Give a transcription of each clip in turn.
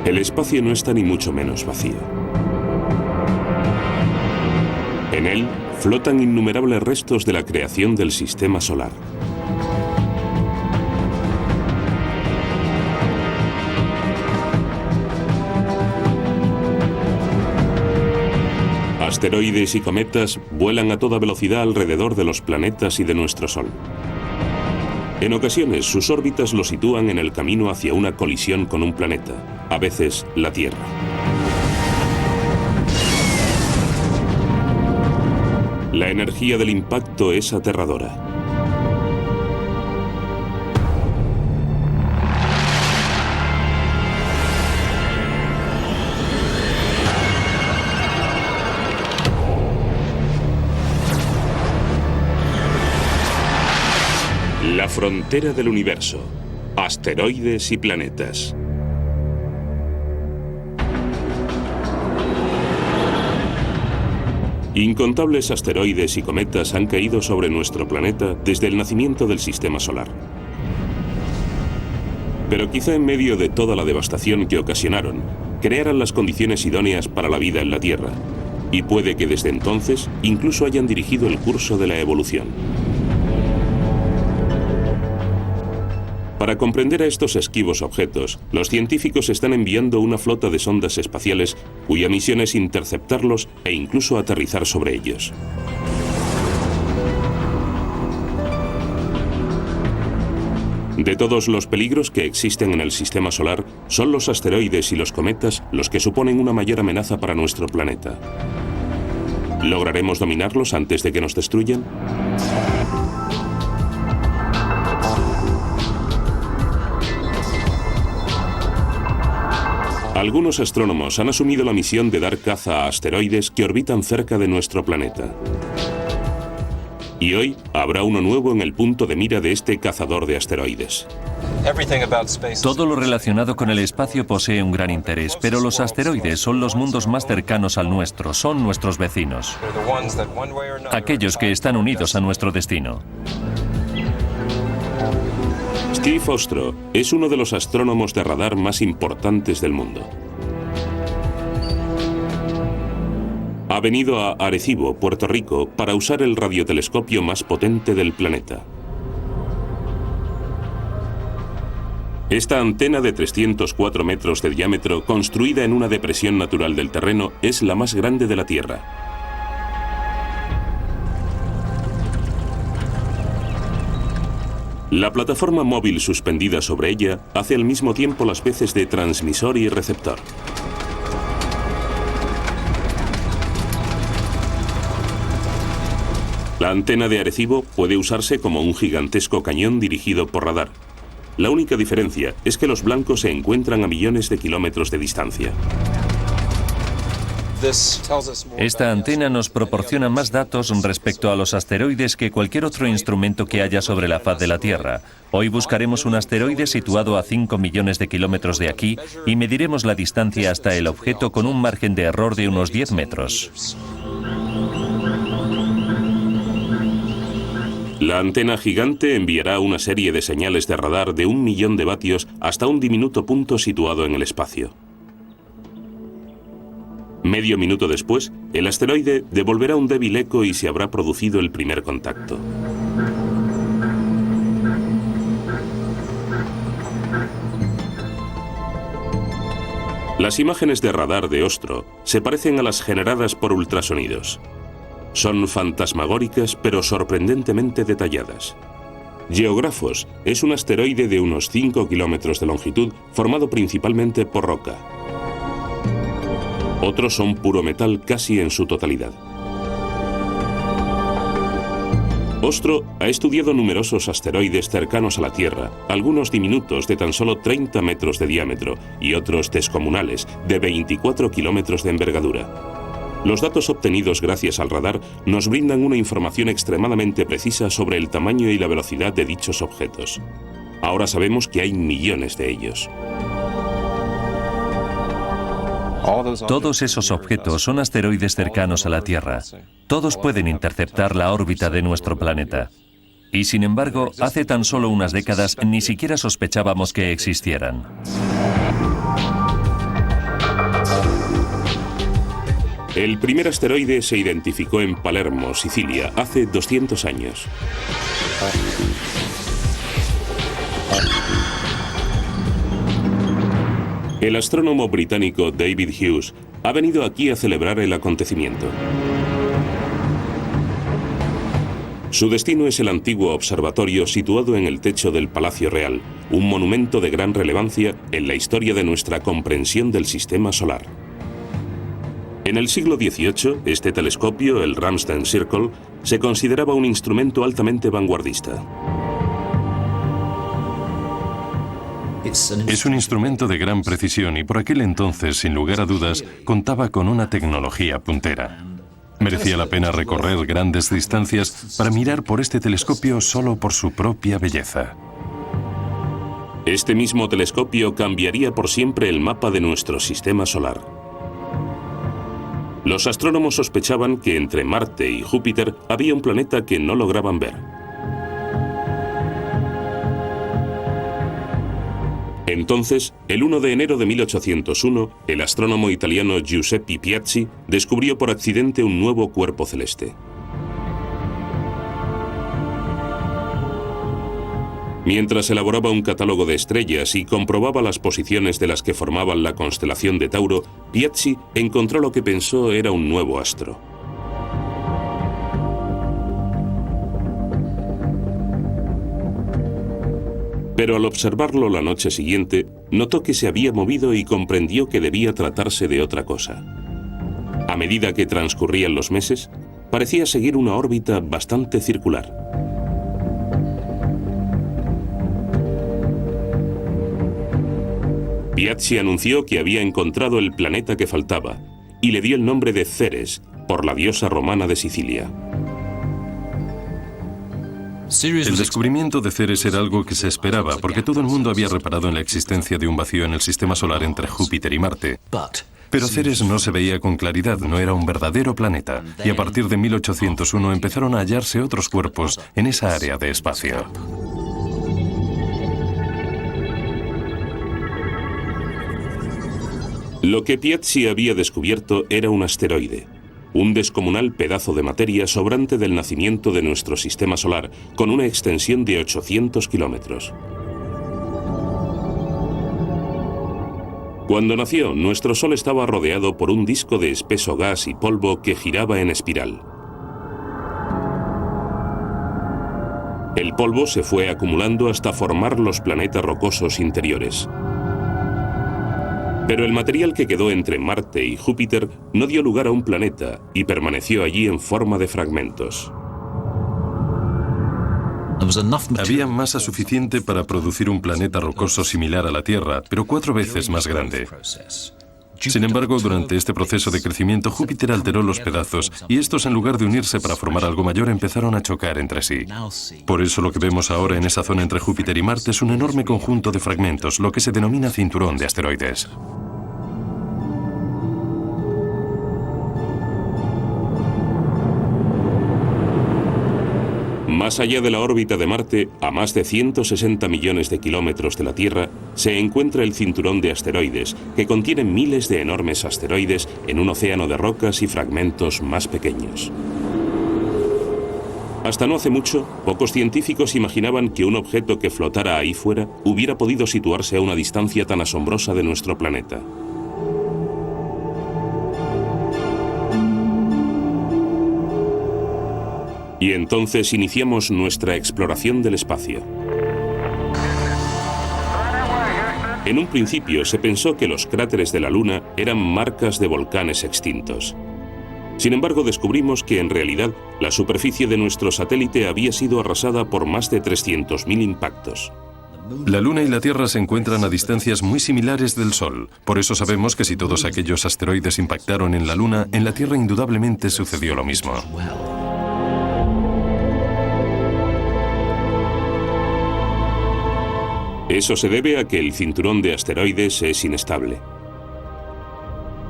El espacio no está ni mucho menos vacío. En él flotan innumerables restos de la creación del sistema solar. Asteroides y cometas vuelan a toda velocidad alrededor de los planetas y de nuestro Sol. En ocasiones, sus órbitas lo sitúan en el camino hacia una colisión con un planeta, a veces la Tierra. La energía del impacto es aterradora. La frontera del universo. Asteroides y planetas. Incontables asteroides y cometas han caído sobre nuestro planeta desde el nacimiento del sistema solar. Pero quizá en medio de toda la devastación que ocasionaron, crearan las condiciones idóneas para la vida en la Tierra. Y puede que desde entonces incluso hayan dirigido el curso de la evolución. Para comprender a estos esquivos objetos, los científicos están enviando una flota de sondas espaciales cuya misión es interceptarlos e incluso aterrizar sobre ellos. De todos los peligros que existen en el sistema solar, son los asteroides y los cometas los que suponen una mayor amenaza para nuestro planeta. ¿Lograremos dominarlos antes de que nos destruyan? Algunos astrónomos han asumido la misión de dar caza a asteroides que orbitan cerca de nuestro planeta. Y hoy habrá uno nuevo en el punto de mira de este cazador de asteroides. Todo lo relacionado con el espacio posee un gran interés, pero los asteroides son los mundos más cercanos al nuestro, son nuestros vecinos. Aquellos que están unidos a nuestro destino. Steve Ostro es uno de los astrónomos de radar más importantes del mundo. Ha venido a Arecibo, Puerto Rico, para usar el radiotelescopio más potente del planeta. Esta antena de 304 metros de diámetro, construida en una depresión natural del terreno, es la más grande de la Tierra. La plataforma móvil suspendida sobre ella hace al mismo tiempo las veces de transmisor y receptor. La antena de Arecibo puede usarse como un gigantesco cañón dirigido por radar. La única diferencia es que los blancos se encuentran a millones de kilómetros de distancia. Esta antena nos proporciona más datos respecto a los asteroides que cualquier otro instrumento que haya sobre la faz de la Tierra. Hoy buscaremos un asteroide situado a 5 millones de kilómetros de aquí y mediremos la distancia hasta el objeto con un margen de error de unos 10 metros. La antena gigante enviará una serie de señales de radar de 1 millón de vatios hasta un diminuto punto situado en el espacio. Medio minuto después, el asteroide devolverá un débil eco y se habrá producido el primer contacto. Las imágenes de radar de Ostro se parecen a las generadas por ultrasonidos. Son fantasmagóricas pero sorprendentemente detalladas. Geógrafos es un asteroide de unos 5 kilómetros de longitud formado principalmente por roca. Otros son puro metal casi en su totalidad. Ostro ha estudiado numerosos asteroides cercanos a la Tierra, algunos diminutos de tan solo 30 metros de diámetro y otros descomunales de 24 kilómetros de envergadura. Los datos obtenidos gracias al radar nos brindan una información extremadamente precisa sobre el tamaño y la velocidad de dichos objetos. Ahora sabemos que hay millones de ellos. Todos esos objetos son asteroides cercanos a la Tierra. Todos pueden interceptar la órbita de nuestro planeta. Y sin embargo, hace tan solo unas décadas ni siquiera sospechábamos que existieran. El primer asteroide se identificó en Palermo, Sicilia, hace 200 años. El astrónomo británico David Hughes ha venido aquí a celebrar el acontecimiento. Su destino es el antiguo observatorio situado en el techo del Palacio Real, un monumento de gran relevancia en la historia de nuestra comprensión del sistema solar. En el siglo XVIII, este telescopio, el Ramsden Circle, se consideraba un instrumento altamente vanguardista. Es un instrumento de gran precisión y por aquel entonces, sin lugar a dudas, contaba con una tecnología puntera. Merecía la pena recorrer grandes distancias para mirar por este telescopio solo por su propia belleza. Este mismo telescopio cambiaría por siempre el mapa de nuestro sistema solar. Los astrónomos sospechaban que entre Marte y Júpiter había un planeta que no lograban ver. Entonces, el 1 de enero de 1801, el astrónomo italiano Giuseppe Piazzi descubrió por accidente un nuevo cuerpo celeste. Mientras elaboraba un catálogo de estrellas y comprobaba las posiciones de las que formaban la constelación de Tauro, Piazzi encontró lo que pensó era un nuevo astro. Pero al observarlo la noche siguiente, notó que se había movido y comprendió que debía tratarse de otra cosa. A medida que transcurrían los meses, parecía seguir una órbita bastante circular. Piazzi anunció que había encontrado el planeta que faltaba y le dio el nombre de Ceres, por la diosa romana de Sicilia. El descubrimiento de Ceres era algo que se esperaba, porque todo el mundo había reparado en la existencia de un vacío en el sistema solar entre Júpiter y Marte. Pero Ceres no se veía con claridad, no era un verdadero planeta, y a partir de 1801 empezaron a hallarse otros cuerpos en esa área de espacio. Lo que Piazzi había descubierto era un asteroide, un descomunal pedazo de materia sobrante del nacimiento de nuestro sistema solar, con una extensión de 800 kilómetros. Cuando nació, nuestro Sol estaba rodeado por un disco de espeso gas y polvo que giraba en espiral. El polvo se fue acumulando hasta formar los planetas rocosos interiores. Pero el material que quedó entre Marte y Júpiter no dio lugar a un planeta y permaneció allí en forma de fragmentos. Había masa suficiente para producir un planeta rocoso similar a la Tierra, pero 4 veces más grande. Sin embargo, durante este proceso de crecimiento, Júpiter alteró los pedazos y estos, en lugar de unirse para formar algo mayor, empezaron a chocar entre sí. Por eso lo que vemos ahora en esa zona entre Júpiter y Marte es un enorme conjunto de fragmentos, lo que se denomina cinturón de asteroides. Más allá de la órbita de Marte, a más de 160 millones de kilómetros de la Tierra, se encuentra el cinturón de asteroides, que contiene miles de enormes asteroides en un océano de rocas y fragmentos más pequeños. Hasta no hace mucho, pocos científicos imaginaban que un objeto que flotara ahí fuera hubiera podido situarse a una distancia tan asombrosa de nuestro planeta. Y entonces iniciamos nuestra exploración del espacio. En un principio se pensó que los cráteres de la Luna eran marcas de volcanes extintos. Sin embargo, descubrimos que en realidad la superficie de nuestro satélite había sido arrasada por más de 300.000 impactos. La Luna y la Tierra se encuentran a distancias muy similares del Sol. Por eso sabemos que si todos aquellos asteroides impactaron en la Luna, en la Tierra indudablemente sucedió lo mismo. Eso se debe a que el cinturón de asteroides es inestable.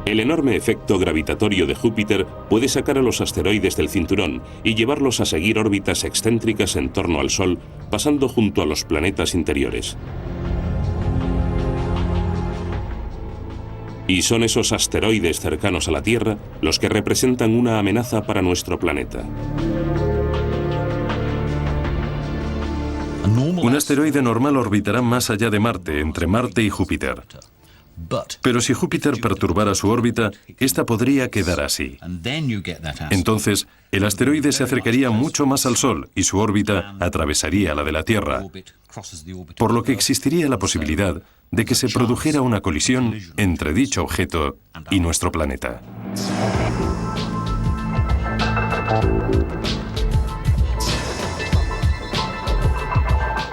El enorme efecto gravitatorio de Júpiter puede sacar a los asteroides del cinturón y llevarlos a seguir órbitas excéntricas en torno al Sol, pasando junto a los planetas interiores. Y son esos asteroides cercanos a la Tierra los que representan una amenaza para nuestro planeta. Un asteroide normal orbitará más allá de Marte, entre Marte y Júpiter. Pero si Júpiter perturbara su órbita, esta podría quedar así. Entonces, el asteroide se acercaría mucho más al Sol y su órbita atravesaría la de la Tierra, por lo que existiría la posibilidad de que se produjera una colisión entre dicho objeto y nuestro planeta.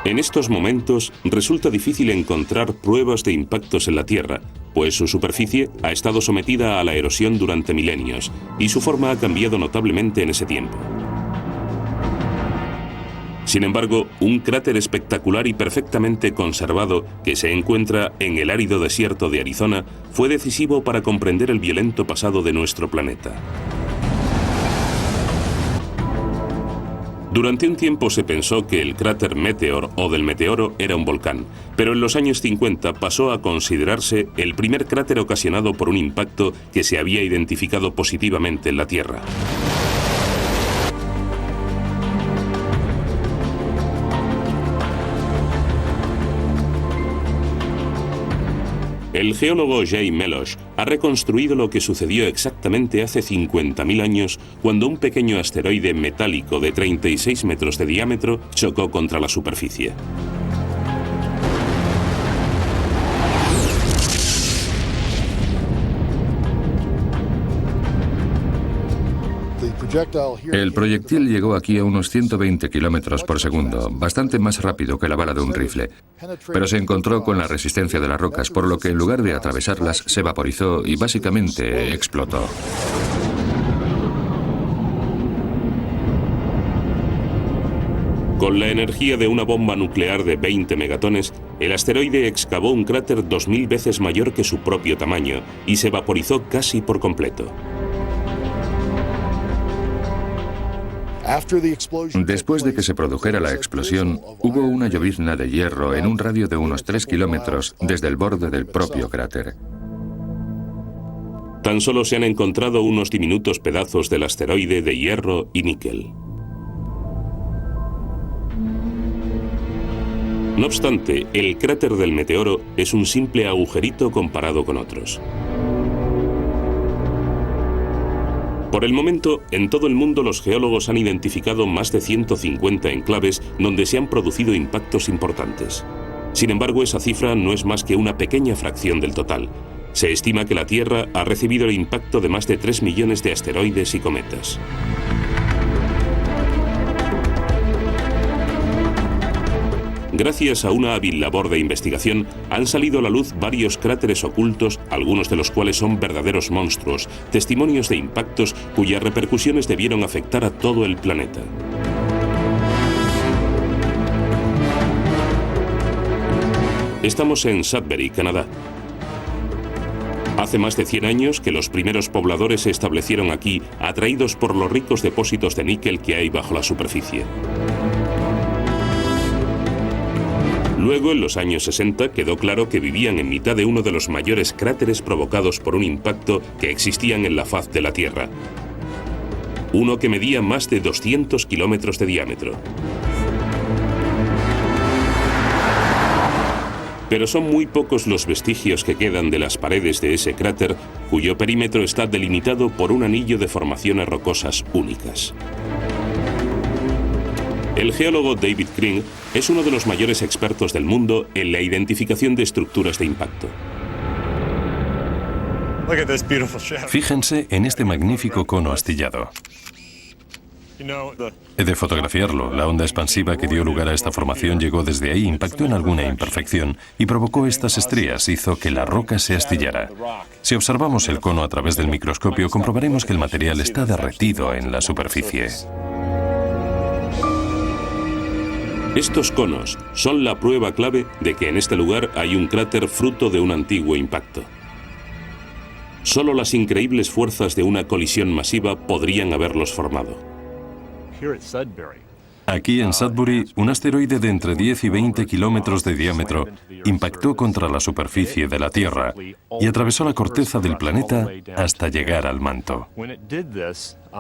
En estos momentos resulta difícil encontrar pruebas de impactos en la Tierra, pues su superficie ha estado sometida a la erosión durante milenios y su forma ha cambiado notablemente en ese tiempo. Sin embargo, un cráter espectacular y perfectamente conservado que se encuentra en el árido desierto de Arizona fue decisivo para comprender el violento pasado de nuestro planeta. Durante un tiempo se pensó que el cráter Meteor o del meteoro era un volcán, pero en los años 50 pasó a considerarse el primer cráter ocasionado por un impacto que se había identificado positivamente en la Tierra. El geólogo Jay Melosh ha reconstruido lo que sucedió exactamente hace 50.000 años cuando un pequeño asteroide metálico de 36 metros de diámetro chocó contra la superficie. El proyectil llegó aquí a unos 120 kilómetros por segundo, bastante más rápido que la bala de un rifle, pero se encontró con la resistencia de las rocas, por lo que en lugar de atravesarlas se vaporizó y básicamente explotó. Con la energía de una bomba nuclear de 20 megatones, el asteroide excavó un cráter 2000 veces mayor que su propio tamaño y se vaporizó casi por completo. Después de que se produjera la explosión, hubo una llovizna de hierro en un radio de unos 3 kilómetros desde el borde del propio cráter. Tan solo se han encontrado unos diminutos pedazos del asteroide de hierro y níquel. No obstante, el cráter del meteoro es un simple agujerito comparado con otros. Por el momento, en todo el mundo los geólogos han identificado más de 150 enclaves donde se han producido impactos importantes. Sin embargo, esa cifra no es más que una pequeña fracción del total. Se estima que la Tierra ha recibido el impacto de más de 3 millones de asteroides y cometas. Gracias a una hábil labor de investigación, han salido a la luz varios cráteres ocultos, algunos de los cuales son verdaderos monstruos, testimonios de impactos cuyas repercusiones debieron afectar a todo el planeta. Estamos en Sudbury, Canadá. Hace más de 100 años que los primeros pobladores se establecieron aquí, atraídos por los ricos depósitos de níquel que hay bajo la superficie. Luego, en los años 60, quedó claro que vivían en mitad de uno de los mayores cráteres provocados por un impacto que existían en la faz de la Tierra. Uno que medía más de 200 kilómetros de diámetro. Pero son muy pocos los vestigios que quedan de las paredes de ese cráter, cuyo perímetro está delimitado por un anillo de formaciones rocosas únicas. El geólogo David Kring es uno de los mayores expertos del mundo en la identificación de estructuras de impacto. Fíjense en este magnífico cono astillado. He de fotografiarlo. La onda expansiva que dio lugar a esta formación llegó desde ahí, impactó en alguna imperfección y provocó estas estrías, hizo que la roca se astillara. Si observamos el cono a través del microscopio, comprobaremos que el material está derretido en la superficie. Estos conos son la prueba clave de que en este lugar hay un cráter fruto de un antiguo impacto. Solo las increíbles fuerzas de una colisión masiva podrían haberlos formado. Aquí en Sudbury, un asteroide de entre 10 y 20 kilómetros de diámetro impactó contra la superficie de la Tierra y atravesó la corteza del planeta hasta llegar al manto.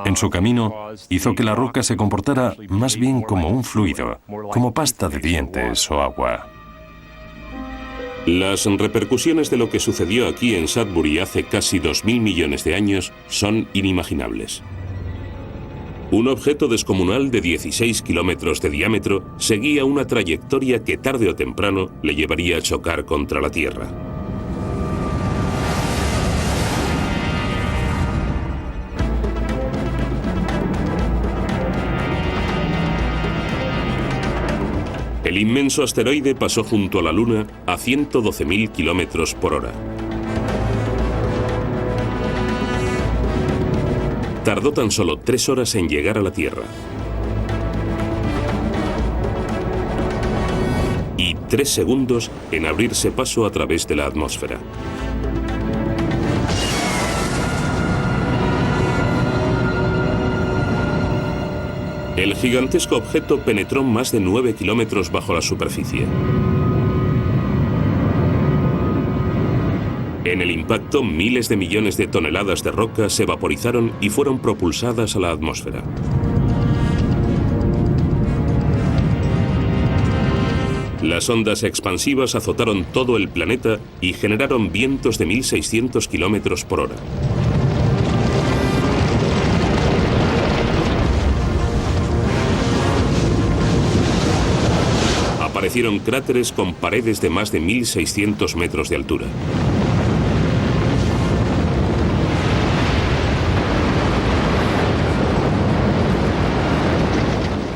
En su camino, hizo que la roca se comportara más bien como un fluido, como pasta de dientes o agua. Las repercusiones de lo que sucedió aquí en Sudbury hace casi 2.000 millones de años son inimaginables. Un objeto descomunal de 16 kilómetros de diámetro seguía una trayectoria que tarde o temprano le llevaría a chocar contra la Tierra. El inmenso asteroide pasó junto a la Luna a 112.000 kilómetros por hora. Tardó tan solo 3 horas en llegar a la Tierra. Y 3 segundos en abrirse paso a través de la atmósfera. El gigantesco objeto penetró más de 9 kilómetros bajo la superficie. En el impacto, miles de millones de toneladas de roca se vaporizaron y fueron propulsadas a la atmósfera. Las ondas expansivas azotaron todo el planeta y generaron vientos de 1.600 kilómetros por hora. Aparecieron cráteres con paredes de más de 1.600 metros de altura.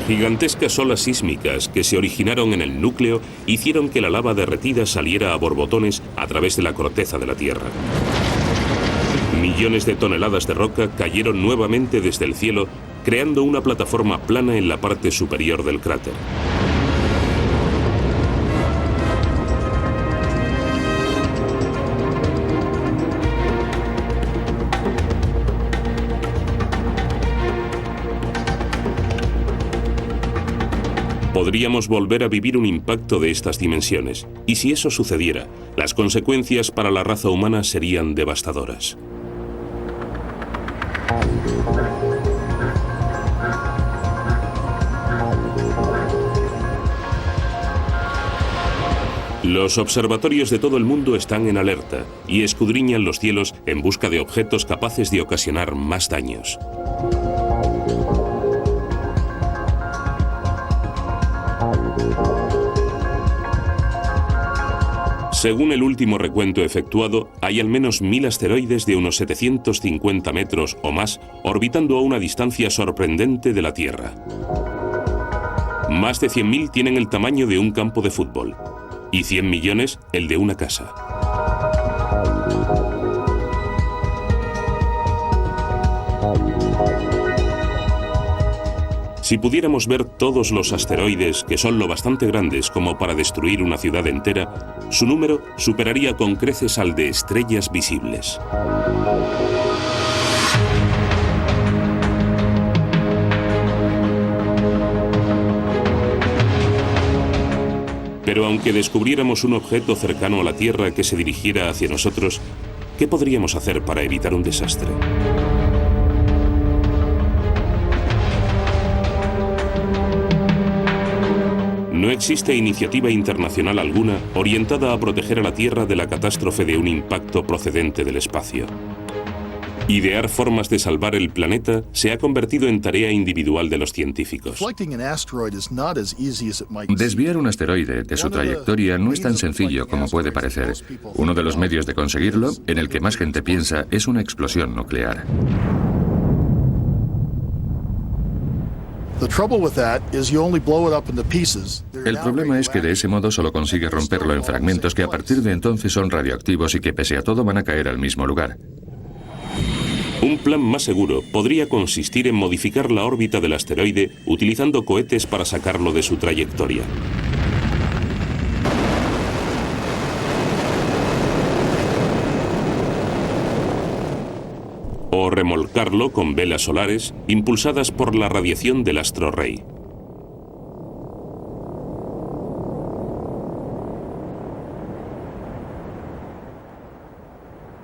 Gigantescas olas sísmicas que se originaron en el núcleo hicieron que la lava derretida saliera a borbotones a través de la corteza de la Tierra. Millones de toneladas de roca cayeron nuevamente desde el cielo, creando una plataforma plana en la parte superior del cráter. Podríamos volver a vivir un impacto de estas dimensiones, y si eso sucediera, las consecuencias para la raza humana serían devastadoras. Los observatorios de todo el mundo están en alerta y escudriñan los cielos en busca de objetos capaces de ocasionar más daños. Según el último recuento efectuado, hay al menos 1.000 asteroides de unos 750 metros o más orbitando a una distancia sorprendente de la Tierra. Más de 100.000 tienen el tamaño de un campo de fútbol y 100 millones el de una casa. Si pudiéramos ver todos los asteroides, que son lo bastante grandes como para destruir una ciudad entera, su número superaría con creces al de estrellas visibles. Pero aunque descubriéramos un objeto cercano a la Tierra que se dirigiera hacia nosotros, ¿qué podríamos hacer para evitar un desastre? No existe iniciativa internacional alguna orientada a proteger a la Tierra de la catástrofe de un impacto procedente del espacio. Idear formas de salvar el planeta se ha convertido en tarea individual de los científicos. Desviar un asteroide de su trayectoria no es tan sencillo como puede parecer. Uno de los medios de conseguirlo, en el que más gente piensa, es una explosión nuclear. El problema es que de ese modo solo consigue romperlo en fragmentos que a partir de entonces son radioactivos y que pese a todo van a caer al mismo lugar. Un plan más seguro podría consistir en modificar la órbita del asteroide utilizando cohetes para sacarlo de su trayectoria. O remolcarlo con velas solares impulsadas por la radiación del astro rey.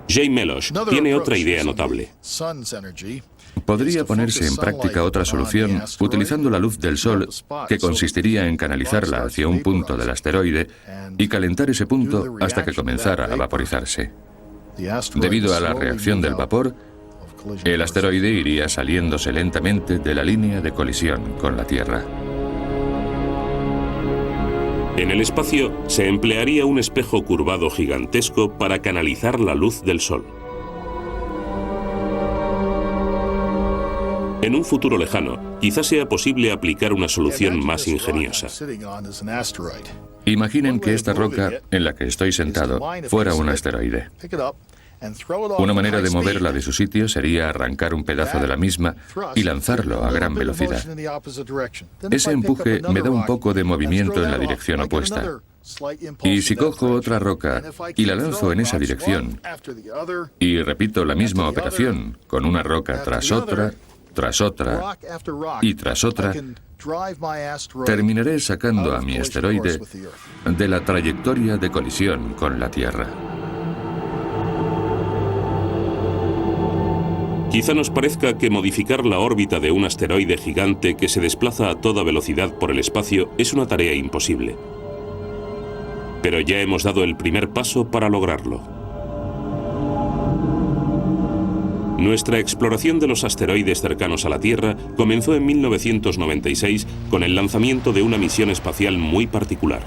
Jay Melosh tiene otra idea notable. Podría ponerse en práctica otra solución utilizando la luz del Sol, que consistiría en canalizarla hacia un punto del asteroide y calentar ese punto hasta que comenzara a vaporizarse. Debido a la reacción del vapor, el asteroide iría saliéndose lentamente de la línea de colisión con la Tierra. En el espacio se emplearía un espejo curvado gigantesco para canalizar la luz del Sol. En un futuro lejano, quizás sea posible aplicar una solución más ingeniosa. Imaginen que esta roca en la que estoy sentado fuera un asteroide. Una manera de moverla de su sitio sería arrancar un pedazo de la misma y lanzarlo a gran velocidad. Ese empuje me da un poco de movimiento en la dirección opuesta. Y si cojo otra roca y la lanzo en esa dirección y repito la misma operación con una roca tras otra y tras otra, terminaré sacando a mi asteroide de la trayectoria de colisión con la Tierra. Quizá nos parezca que modificar la órbita de un asteroide gigante que se desplaza a toda velocidad por el espacio es una tarea imposible. Pero ya hemos dado el primer paso para lograrlo. Nuestra exploración de los asteroides cercanos a la Tierra comenzó en 1996 con el lanzamiento de una misión espacial muy particular.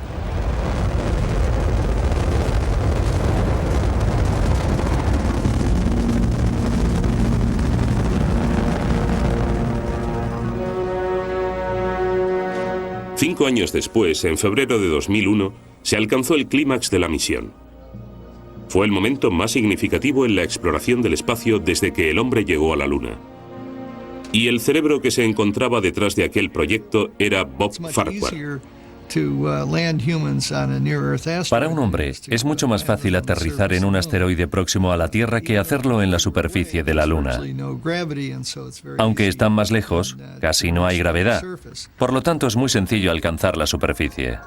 Cinco años después, en febrero de 2001, se alcanzó el clímax de la misión. Fue el momento más significativo en la exploración del espacio desde que el hombre llegó a la Luna. Y el cerebro que se encontraba detrás de aquel proyecto era Bob Farquhar. Para un hombre, es mucho más fácil aterrizar en un asteroide próximo a la Tierra que hacerlo en la superficie de la Luna. Aunque están más lejos, casi no hay gravedad. Por lo tanto, es muy sencillo alcanzar la superficie.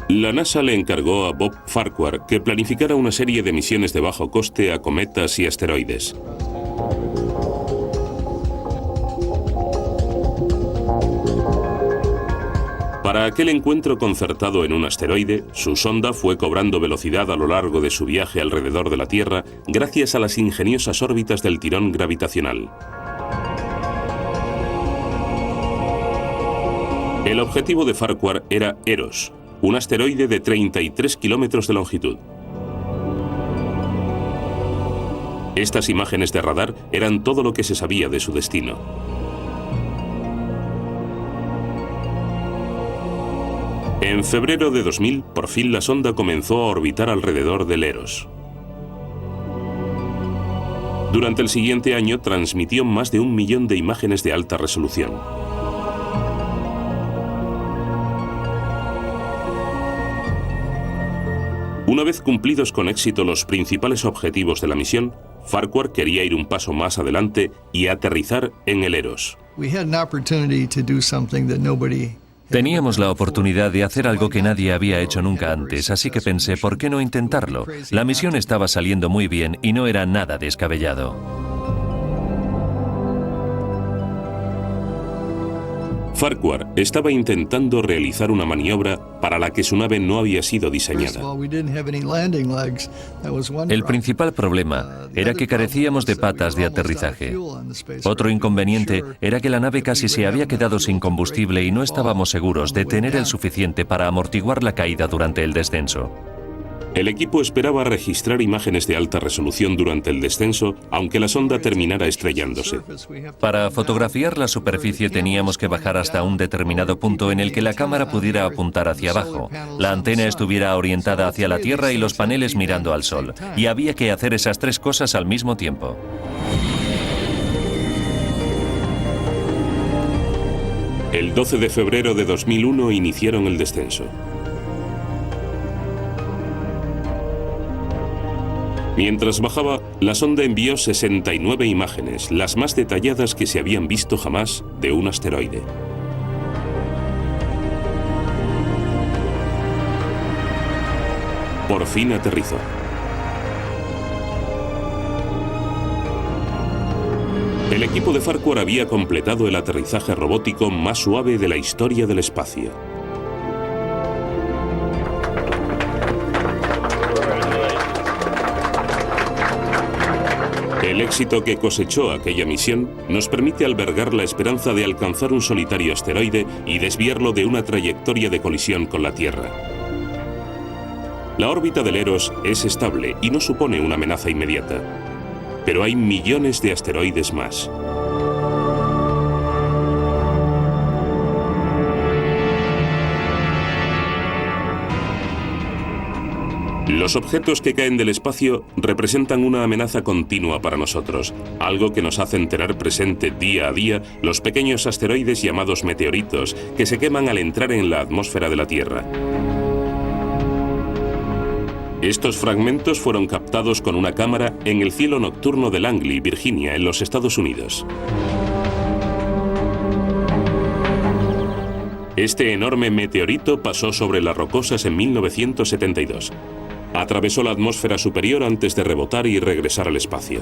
La NASA le encargó a Bob Farquhar que planificara una serie de misiones de bajo coste a cometas y asteroides. Para aquel encuentro concertado en un asteroide, su sonda fue cobrando velocidad a lo largo de su viaje alrededor de la Tierra gracias a las ingeniosas órbitas del tirón gravitacional. El objetivo de Farquhar era Eros, un asteroide de 33 kilómetros de longitud. Estas imágenes de radar eran todo lo que se sabía de su destino. En febrero de 2000, por fin la sonda comenzó a orbitar alrededor del Eros. Durante el siguiente año transmitió más de 1 millón de imágenes de alta resolución. Una vez cumplidos con éxito los principales objetivos de la misión, Farquhar quería ir un paso más adelante y aterrizar en el Eros. Teníamos la oportunidad de hacer algo que nadie había hecho nunca antes, así que pensé, ¿por qué no intentarlo? La misión estaba saliendo muy bien y no era nada descabellado. Farquhar estaba intentando realizar una maniobra para la que su nave no había sido diseñada. El principal problema era que carecíamos de patas de aterrizaje. Otro inconveniente era que la nave casi se había quedado sin combustible y no estábamos seguros de tener el suficiente para amortiguar la caída durante el descenso. El equipo esperaba registrar imágenes de alta resolución durante el descenso, aunque la sonda terminara estrellándose. Para fotografiar la superficie teníamos que bajar hasta un determinado punto en el que la cámara pudiera apuntar hacia abajo, la antena estuviera orientada hacia la Tierra y los paneles mirando al Sol. Y había que hacer esas tres cosas al mismo tiempo. El 12 de febrero de 2001 iniciaron el descenso. Mientras bajaba, la sonda envió 69 imágenes, las más detalladas que se habían visto jamás de un asteroide. por fin aterrizó. El equipo de Farquhar había completado el aterrizaje robótico más suave de la historia del espacio. El éxito que cosechó aquella misión nos permite albergar la esperanza de alcanzar un solitario asteroide y desviarlo de una trayectoria de colisión con la Tierra. La órbita del Eros es estable y no supone una amenaza inmediata, pero hay millones de asteroides más. Los objetos que caen del espacio representan una amenaza continua para nosotros, algo que nos hacen tener presente día a día los pequeños asteroides llamados meteoritos que se queman al entrar en la atmósfera de la Tierra. Estos fragmentos fueron captados con una cámara en el cielo nocturno de Langley, Virginia, en los Estados Unidos. Este enorme meteorito pasó sobre las rocosas en 1972. Atravesó la atmósfera superior antes de rebotar y regresar al espacio.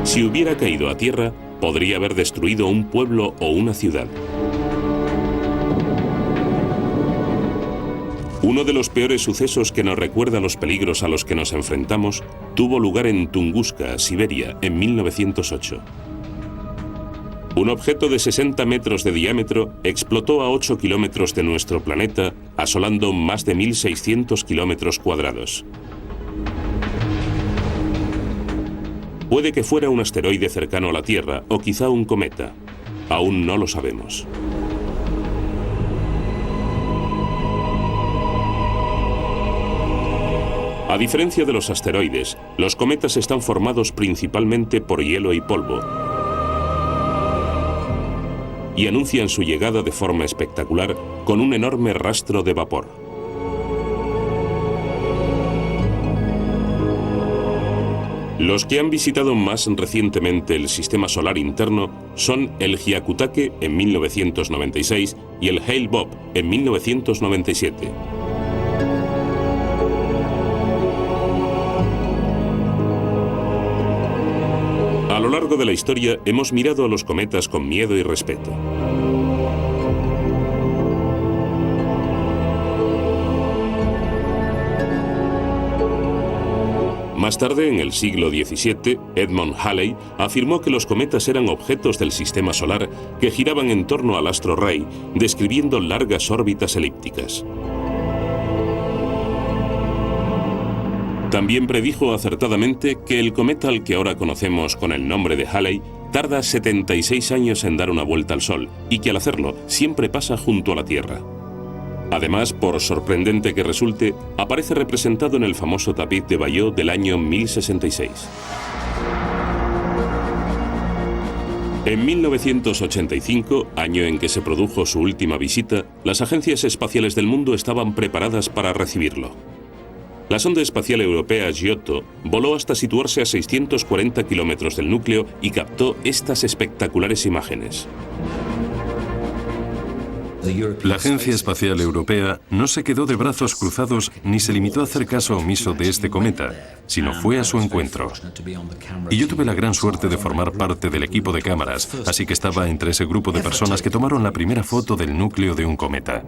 Si hubiera caído a Tierra, podría haber destruido un pueblo o una ciudad. Uno de los peores sucesos que nos recuerda los peligros a los que nos enfrentamos tuvo lugar en Tunguska, Siberia, en 1908. Un objeto de 60 metros de diámetro explotó a 8 kilómetros de nuestro planeta, asolando más de 1.600 kilómetros cuadrados. Puede que fuera un asteroide cercano a la Tierra o quizá un cometa. Aún no lo sabemos. A diferencia de los asteroides, los cometas están formados principalmente por hielo y polvo, y anuncian su llegada de forma espectacular con un enorme rastro de vapor. Los que han visitado más recientemente el sistema solar interno son el Hyakutake en 1996 y el Hale-Bopp en 1997. A lo largo de la historia hemos mirado a los cometas con miedo y respeto. Más tarde, en el siglo XVII, Edmund Halley afirmó que los cometas eran objetos del sistema solar que giraban en torno al astro rey, describiendo largas órbitas elípticas. También predijo acertadamente que el cometa al que ahora conocemos con el nombre de Halley tarda 76 años en dar una vuelta al Sol y que al hacerlo siempre pasa junto a la Tierra. Además, por sorprendente que resulte, aparece representado en el famoso tapiz de Bayeux del año 1066. En 1985, año en que se produjo su última visita, las agencias espaciales del mundo estaban preparadas para recibirlo. La sonda espacial europea Giotto voló hasta situarse a 640 kilómetros del núcleo y captó estas espectaculares imágenes. La Agencia Espacial Europea no se quedó de brazos cruzados ni se limitó a hacer caso omiso de este cometa, sino fue a su encuentro. Y yo tuve la gran suerte de formar parte del equipo de cámaras, así que estaba entre ese grupo de personas que tomaron la primera foto del núcleo de un cometa.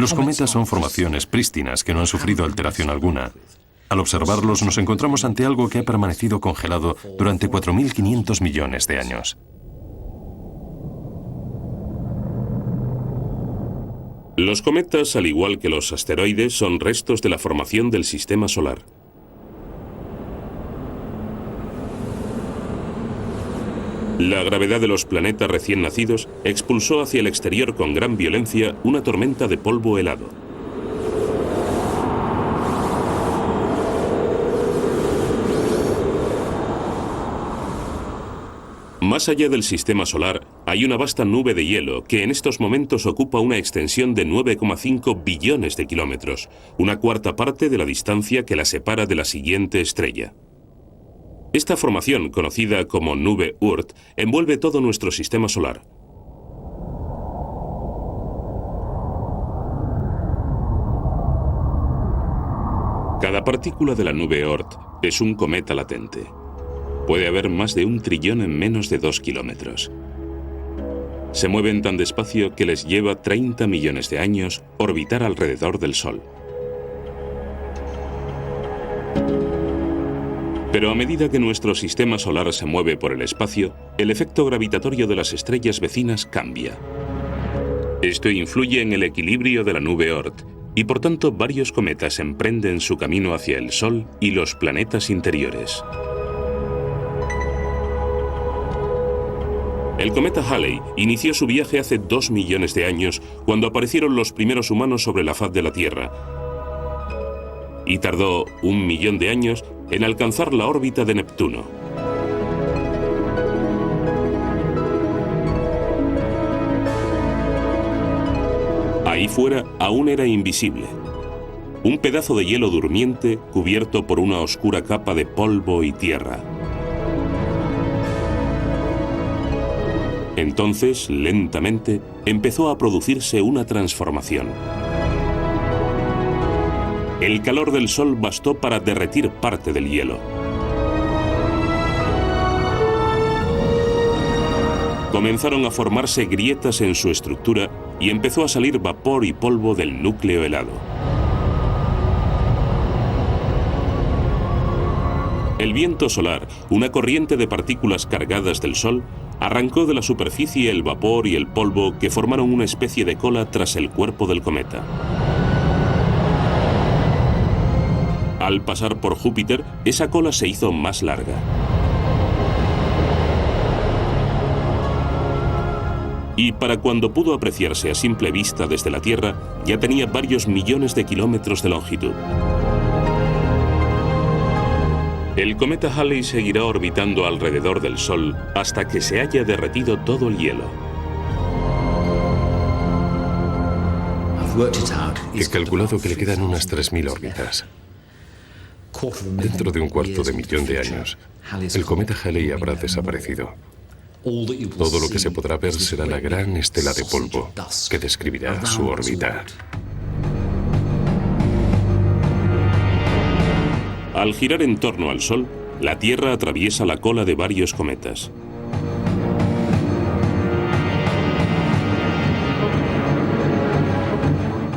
Los cometas son formaciones prístinas que no han sufrido alteración alguna. Al observarlos nos encontramos ante algo que ha permanecido congelado durante 4.500 millones de años. Los cometas, al igual que los asteroides, son restos de la formación del sistema solar. La gravedad de los planetas recién nacidos expulsó hacia el exterior con gran violencia una tormenta de polvo helado. Más allá del sistema solar, hay una vasta nube de hielo que en estos momentos ocupa una extensión de 9,5 billones de kilómetros, una cuarta parte de la distancia que la separa de la siguiente estrella. Esta formación, conocida como nube Oort, envuelve todo nuestro sistema solar. Cada partícula de la nube Oort es un cometa latente. Puede haber más de 1 trillón en menos de 2 kilómetros. Se mueven tan despacio que les lleva 30 millones de años orbitar alrededor del Sol. Pero a medida que nuestro sistema solar se mueve por el espacio, el efecto gravitatorio de las estrellas vecinas cambia. Esto influye en el equilibrio de la nube Oort, y por tanto varios cometas emprenden su camino hacia el Sol y los planetas interiores. El cometa Halley inició su viaje hace 2 millones de años, cuando aparecieron los primeros humanos sobre la faz de la Tierra, y tardó 1 millón de años en alcanzar la órbita de Neptuno. Ahí fuera aún era invisible. Un pedazo de hielo durmiente cubierto por una oscura capa de polvo y tierra. Entonces, lentamente, empezó a producirse una transformación. El calor del Sol bastó para derretir parte del hielo. Comenzaron a formarse grietas en su estructura y empezó a salir vapor y polvo del núcleo helado. El viento solar, una corriente de partículas cargadas del Sol, arrancó de la superficie el vapor y el polvo que formaron una especie de cola tras el cuerpo del cometa. Al pasar por Júpiter, esa cola se hizo más larga. Y para cuando pudo apreciarse a simple vista desde la Tierra, ya tenía varios millones de kilómetros de longitud. El cometa Halley seguirá orbitando alrededor del Sol hasta que se haya derretido todo el hielo. He calculado que le quedan unas 3.000 órbitas. Dentro de 1/4 de años, el cometa Halley habrá desaparecido. Todo lo que se podrá ver será la gran estela de polvo que describirá su órbita. Al girar en torno al Sol, la Tierra atraviesa la cola de varios cometas.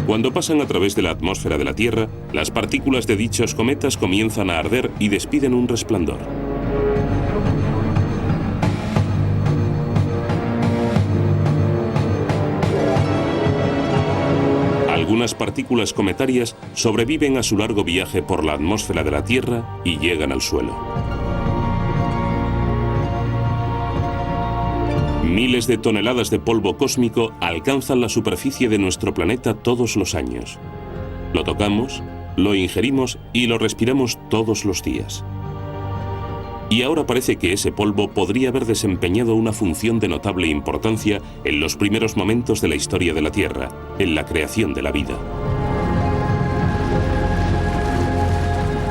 Cuando pasan a través de la atmósfera de la Tierra, las partículas de dichos cometas comienzan a arder y despiden un resplandor. Algunas partículas cometarias sobreviven a su largo viaje por la atmósfera de la Tierra y llegan al suelo. Miles de toneladas de polvo cósmico alcanzan la superficie de nuestro planeta todos los años. Lo tocamos, lo ingerimos y lo respiramos todos los días. Y ahora parece que ese polvo podría haber desempeñado una función de notable importancia en los primeros momentos de la historia de la Tierra, en la creación de la vida.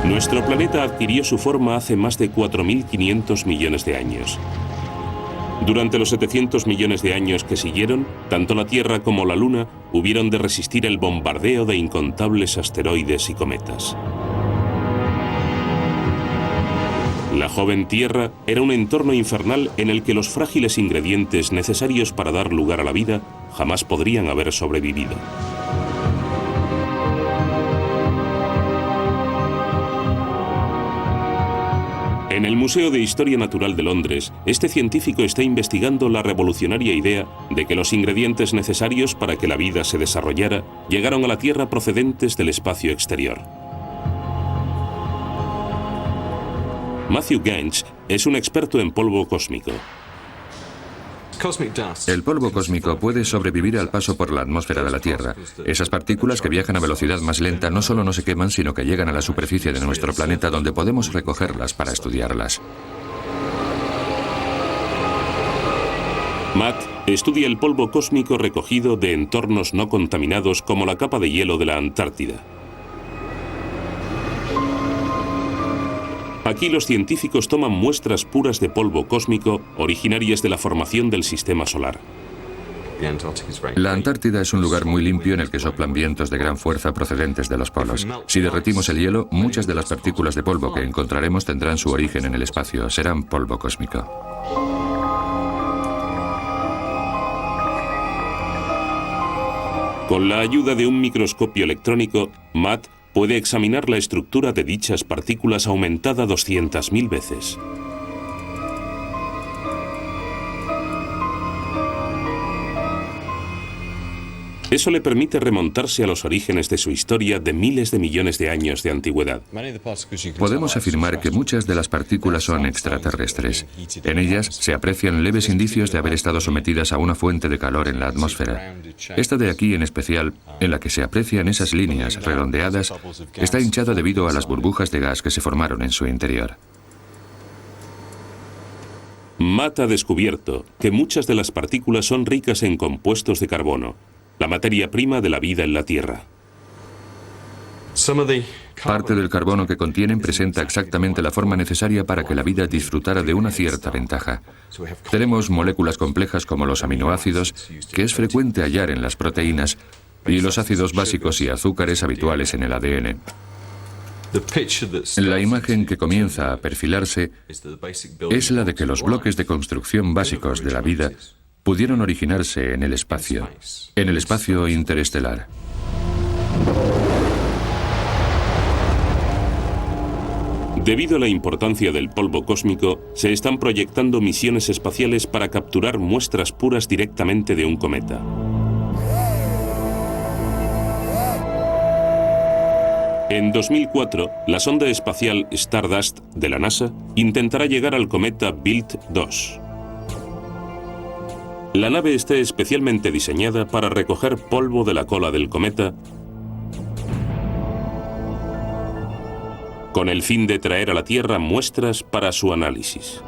Nuestro planeta adquirió su forma hace más de 4.500 millones de años. Durante los 700 millones de años que siguieron, tanto la Tierra como la Luna hubieron de resistir el bombardeo de incontables asteroides y cometas. La joven Tierra era un entorno infernal en el que los frágiles ingredientes necesarios para dar lugar a la vida jamás podrían haber sobrevivido. En el Museo de Historia Natural de Londres, este científico está investigando la revolucionaria idea de que los ingredientes necesarios para que la vida se desarrollara llegaron a la Tierra procedentes del espacio exterior. Matthew Genge es un experto en polvo cósmico. El polvo cósmico puede sobrevivir al paso por la atmósfera de la Tierra. Esas partículas que viajan a velocidad más lenta no solo no se queman, sino que llegan a la superficie de nuestro planeta, donde podemos recogerlas para estudiarlas. Matt estudia el polvo cósmico recogido de entornos no contaminados como la capa de hielo de la Antártida. Aquí los científicos toman muestras puras de polvo cósmico originarias de la formación del sistema solar. La Antártida es un lugar muy limpio en el que soplan vientos de gran fuerza procedentes de los polos. Si derretimos el hielo, muchas de las partículas de polvo que encontraremos tendrán su origen en el espacio, serán polvo cósmico. Con la ayuda de un microscopio electrónico, Matt puede examinar la estructura de dichas partículas aumentada 200.000 veces. Eso le permite remontarse a los orígenes de su historia de miles de millones de años de antigüedad. Podemos afirmar que muchas de las partículas son extraterrestres. En ellas se aprecian leves indicios de haber estado sometidas a una fuente de calor en la atmósfera. Esta de aquí en especial, en la que se aprecian esas líneas redondeadas, está hinchada debido a las burbujas de gas que se formaron en su interior. Matt ha descubierto que muchas de las partículas son ricas en compuestos de carbono, la materia prima de la vida en la Tierra. Parte del carbono que contienen presenta exactamente la forma necesaria para que la vida disfrutara de una cierta ventaja. Tenemos moléculas complejas como los aminoácidos, que es frecuente hallar en las proteínas, y los ácidos básicos y azúcares habituales en el ADN. La imagen que comienza a perfilarse es la de que los bloques de construcción básicos de la vida pudieron originarse en el espacio interestelar. Debido a la importancia del polvo cósmico, se están proyectando misiones espaciales para capturar muestras puras directamente de un cometa. En 2004, la sonda espacial Stardust de la NASA intentará llegar al cometa Bild 2. La nave está especialmente diseñada para recoger polvo de la cola del cometa con el fin de traer a la Tierra muestras para su análisis.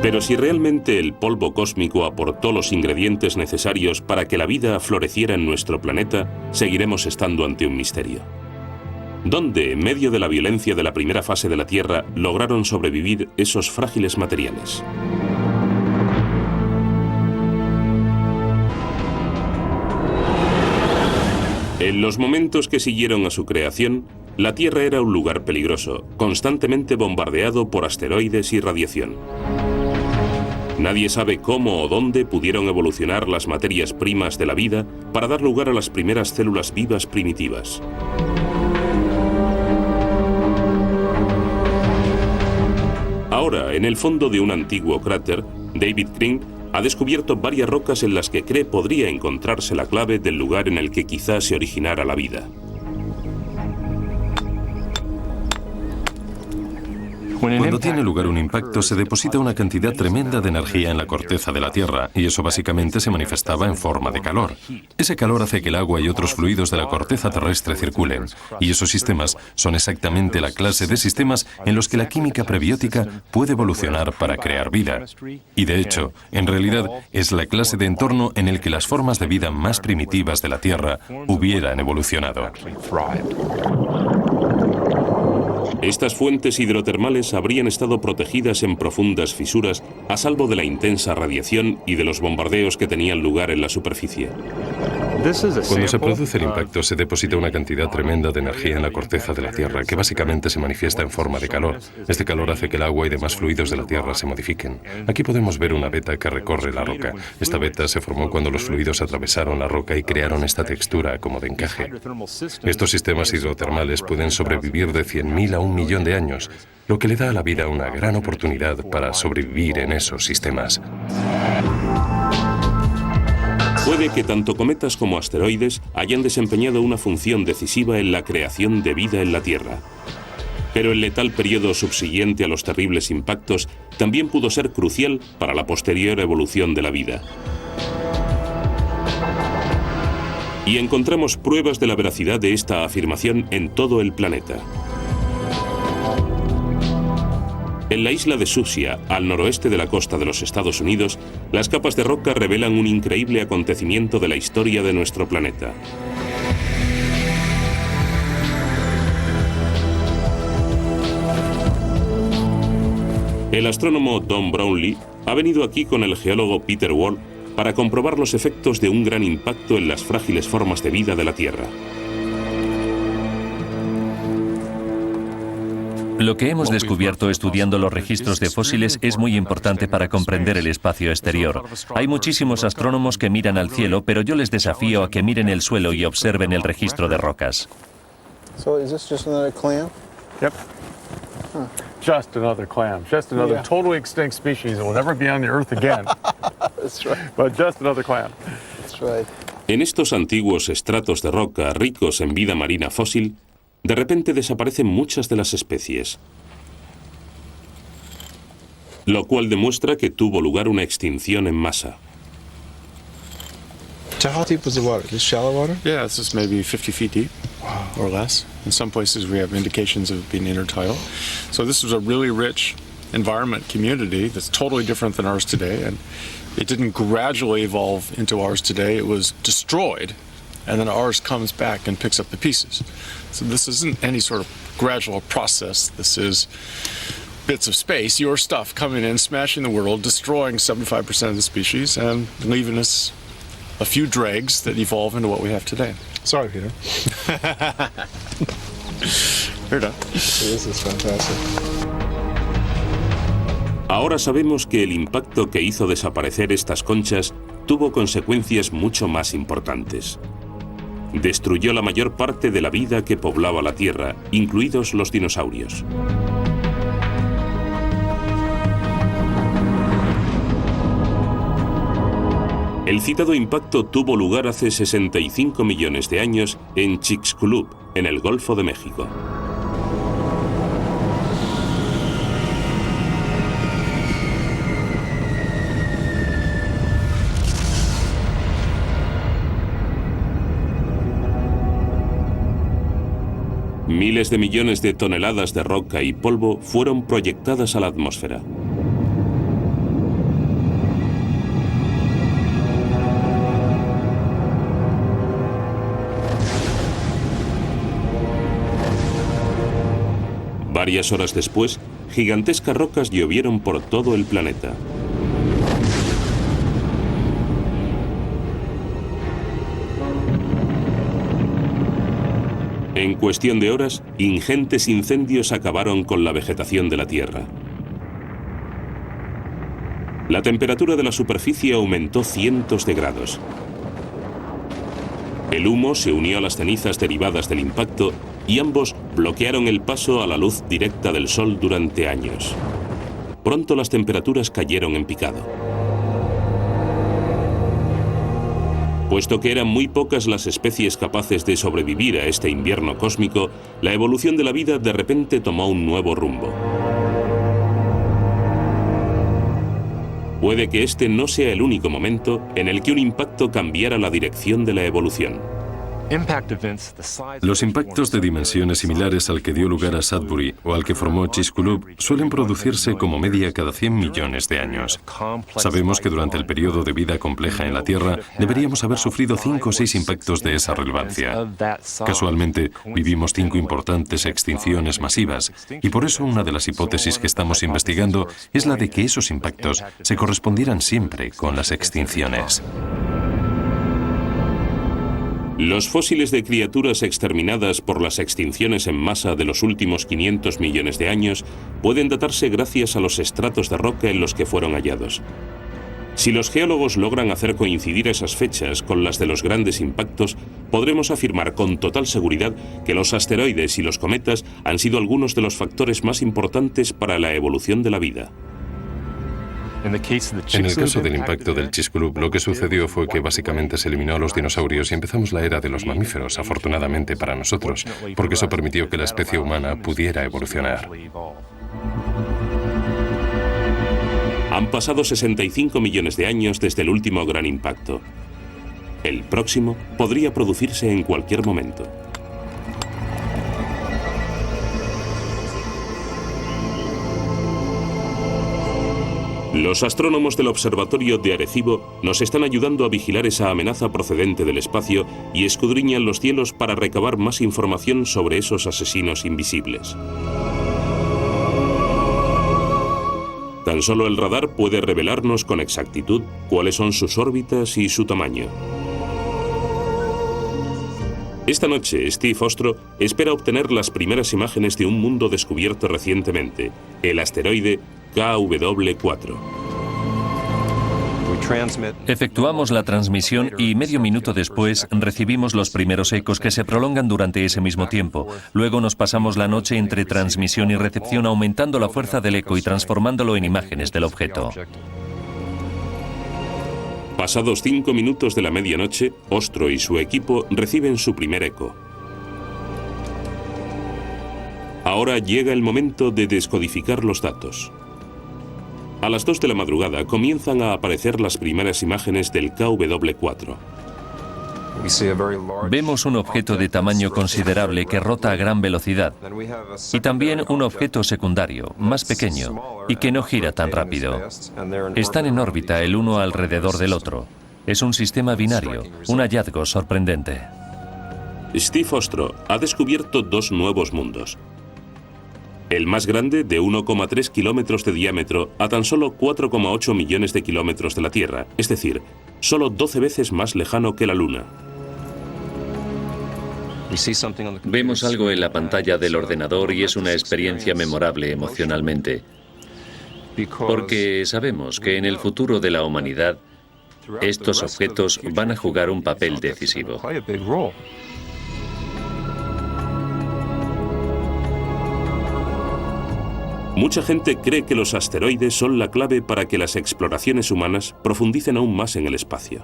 Pero si realmente el polvo cósmico aportó los ingredientes necesarios para que la vida floreciera en nuestro planeta, seguiremos estando ante un misterio. ¿Dónde, en medio de la violencia de la primera fase de la Tierra, lograron sobrevivir esos frágiles materiales? En los momentos que siguieron a su creación, la Tierra era un lugar peligroso, constantemente bombardeado por asteroides y radiación. Nadie sabe cómo o dónde pudieron evolucionar las materias primas de la vida para dar lugar a las primeras células vivas primitivas. Ahora, en el fondo de un antiguo cráter, David Crane ha descubierto varias rocas en las que cree podría encontrarse la clave del lugar en el que quizás se originara la vida. Cuando tiene lugar un impacto, se deposita una cantidad tremenda de energía en la corteza de la Tierra, y eso básicamente se manifestaba en forma de calor. Ese calor hace que el agua y otros fluidos de la corteza terrestre circulen, y esos sistemas son exactamente la clase de sistemas en los que la química prebiótica puede evolucionar para crear vida. Y de hecho, en realidad, es la clase de entorno en el que las formas de vida más primitivas de la Tierra hubieran evolucionado. Estas fuentes hidrotermales habrían estado protegidas en profundas fisuras a salvo de la intensa radiación y de los bombardeos que tenían lugar en la superficie. Cuando se produce el impacto, se deposita una cantidad tremenda de energía en la corteza de la Tierra, que básicamente se manifiesta en forma de calor. Este calor hace que el agua y demás fluidos de la Tierra se modifiquen. Aquí podemos ver una veta que recorre la roca. Esta veta se formó cuando los fluidos atravesaron la roca y crearon esta textura como de encaje. Estos sistemas hidrotermales pueden sobrevivir de 100.000 a 1 millón de años, lo que le da a la vida una gran oportunidad para sobrevivir en esos sistemas. Puede que tanto cometas como asteroides hayan desempeñado una función decisiva en la creación de vida en la Tierra. Pero el letal periodo subsiguiente a los terribles impactos también pudo ser crucial para la posterior evolución de la vida. Y encontramos pruebas de la veracidad de esta afirmación en todo el planeta. En la isla de Sucia, al noroeste de la costa de los Estados Unidos, las capas de roca revelan un increíble acontecimiento de la historia de nuestro planeta. El astrónomo Don Brownlee ha venido aquí con el geólogo Peter Wall para comprobar los efectos de un gran impacto en las frágiles formas de vida de la Tierra. Lo que hemos descubierto estudiando los registros de fósiles es muy importante para comprender el espacio exterior. Hay muchísimos astrónomos que miran al cielo, pero yo les desafío a que miren el suelo y observen el registro de rocas. Yep. Just another clam. Just another totally extinct species that will never be on the Earth again. That's right. But just another clam. That's right. En estos antiguos estratos de roca ricos en vida marina fósil, de repente desaparecen muchas de las especies, lo cual demuestra que tuvo lugar una extinción en masa. So how deep was the water? Just shallow water? Yeah, this is maybe 50 feet deep or less. In some places we have indications of it being intertidal. So this was a really rich environment community that's totally different than ours today. And it didn't gradually evolve into ours today. It was destroyed, and then ours comes back and picks up the pieces. So this isn't any sort of gradual process. This is bits of space, your stuff coming in, smashing the world, destroying 75% of the species, and leaving us a few dregs that evolve into what we have today. Sorry, Peter. You're done. This is fantastic. Ahora sabemos que el impacto que hizo desaparecer estas conchas tuvo consecuencias mucho más importantes. Destruyó la mayor parte de la vida que poblaba la Tierra, incluidos los dinosaurios. El citado impacto tuvo lugar hace 65 millones de años en Chicxulub, en el Golfo de México. Miles de millones de toneladas de roca y polvo fueron proyectadas a la atmósfera. Varias horas después, gigantescas rocas llovieron por todo el planeta. En cuestión de horas, ingentes incendios acabaron con la vegetación de la Tierra. La temperatura de la superficie aumentó cientos de grados. El humo se unió a las cenizas derivadas del impacto y ambos bloquearon el paso a la luz directa del sol durante años. Pronto las temperaturas cayeron en picado. Puesto que eran muy pocas las especies capaces de sobrevivir a este invierno cósmico, la evolución de la vida de repente tomó un nuevo rumbo. Puede que este no sea el único momento en el que un impacto cambiara la dirección de la evolución. Los impactos de dimensiones similares al que dio lugar a Sudbury o al que formó Chicxulub suelen producirse como media cada 100 millones de años. Sabemos que durante el periodo de vida compleja en la Tierra deberíamos haber sufrido 5 o 6 impactos de esa relevancia. Casualmente, vivimos 5 importantes extinciones masivas y por eso una de las hipótesis que estamos investigando es la de que esos impactos se correspondieran siempre con las extinciones. Los fósiles de criaturas exterminadas por las extinciones en masa de los últimos 500 millones de años pueden datarse gracias a los estratos de roca en los que fueron hallados. Si los geólogos logran hacer coincidir esas fechas con las de los grandes impactos, podremos afirmar con total seguridad que los asteroides y los cometas han sido algunos de los factores más importantes para la evolución de la vida. En el caso del impacto del Chicxulub, lo que sucedió fue que básicamente se eliminó a los dinosaurios y empezamos la era de los mamíferos, afortunadamente para nosotros, porque eso permitió que la especie humana pudiera evolucionar. Han pasado 65 millones de años desde el último gran impacto. El próximo podría producirse en cualquier momento. Los astrónomos del Observatorio de Arecibo nos están ayudando a vigilar esa amenaza procedente del espacio y escudriñan los cielos para recabar más información sobre esos asesinos invisibles. Tan solo el radar puede revelarnos con exactitud cuáles son sus órbitas y su tamaño. Esta noche, Steve Ostro espera obtener las primeras imágenes de un mundo descubierto recientemente, el asteroide KW4. Efectuamos la transmisión y medio minuto después recibimos los primeros ecos que se prolongan durante ese mismo tiempo. Luego nos pasamos la noche entre transmisión y recepción aumentando la fuerza del eco y transformándolo en imágenes del objeto. Pasados 5 minutos de la medianoche, Ostro y su equipo reciben su primer eco. Ahora llega el momento de descodificar los datos. A las 2 de la madrugada comienzan a aparecer las primeras imágenes del KW4. Vemos un objeto de tamaño considerable que rota a gran velocidad y también un objeto secundario, más pequeño, y que no gira tan rápido. Están en órbita el uno alrededor del otro. Es un sistema binario, un hallazgo sorprendente. Steve Ostro ha descubierto 2 nuevos mundos. El más grande, de 1,3 kilómetros de diámetro, a tan solo 4,8 millones de kilómetros de la Tierra, es decir, solo 12 veces más lejano que la Luna. Vemos algo en la pantalla del ordenador y es una experiencia memorable emocionalmente, porque sabemos que en el futuro de la humanidad estos objetos van a jugar un papel decisivo. Mucha gente cree que los asteroides son la clave para que las exploraciones humanas profundicen aún más en el espacio.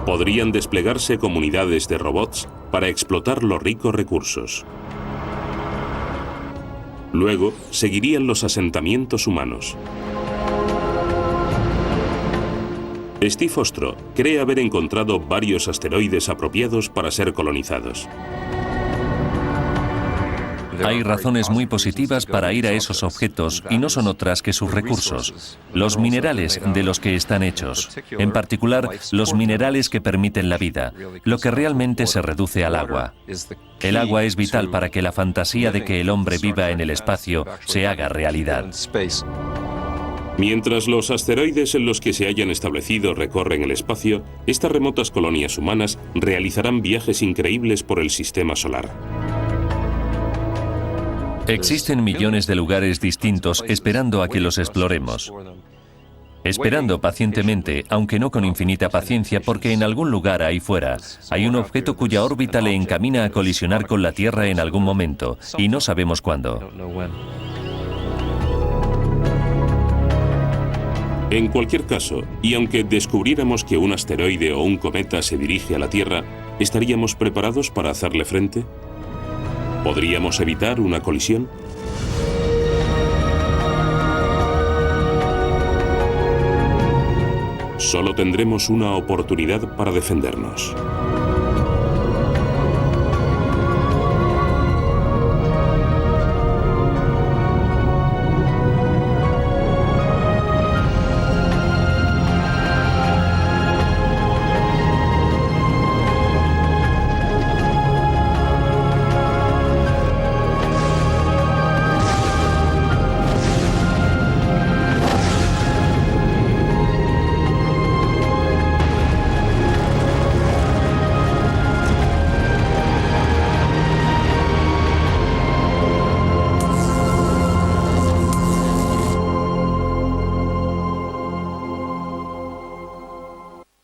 Podrían desplegarse comunidades de robots para explotar los ricos recursos. Luego seguirían los asentamientos humanos. Steve Ostro cree haber encontrado varios asteroides apropiados para ser colonizados. Hay razones muy positivas para ir a esos objetos y no son otras que sus recursos, los minerales de los que están hechos, en particular los minerales que permiten la vida, lo que realmente se reduce al agua. El agua es vital para que la fantasía de que el hombre viva en el espacio se haga realidad. Mientras los asteroides en los que se hayan establecido recorren el espacio, estas remotas colonias humanas realizarán viajes increíbles por el sistema solar. Existen millones de lugares distintos esperando a que los exploremos. Esperando pacientemente, aunque no con infinita paciencia, porque en algún lugar ahí fuera hay un objeto cuya órbita le encamina a colisionar con la Tierra en algún momento, y no sabemos cuándo. En cualquier caso, y aunque descubriéramos que un asteroide o un cometa se dirige a la Tierra, ¿estaríamos preparados para hacerle frente? ¿Podríamos evitar una colisión? Solo tendremos una oportunidad para defendernos.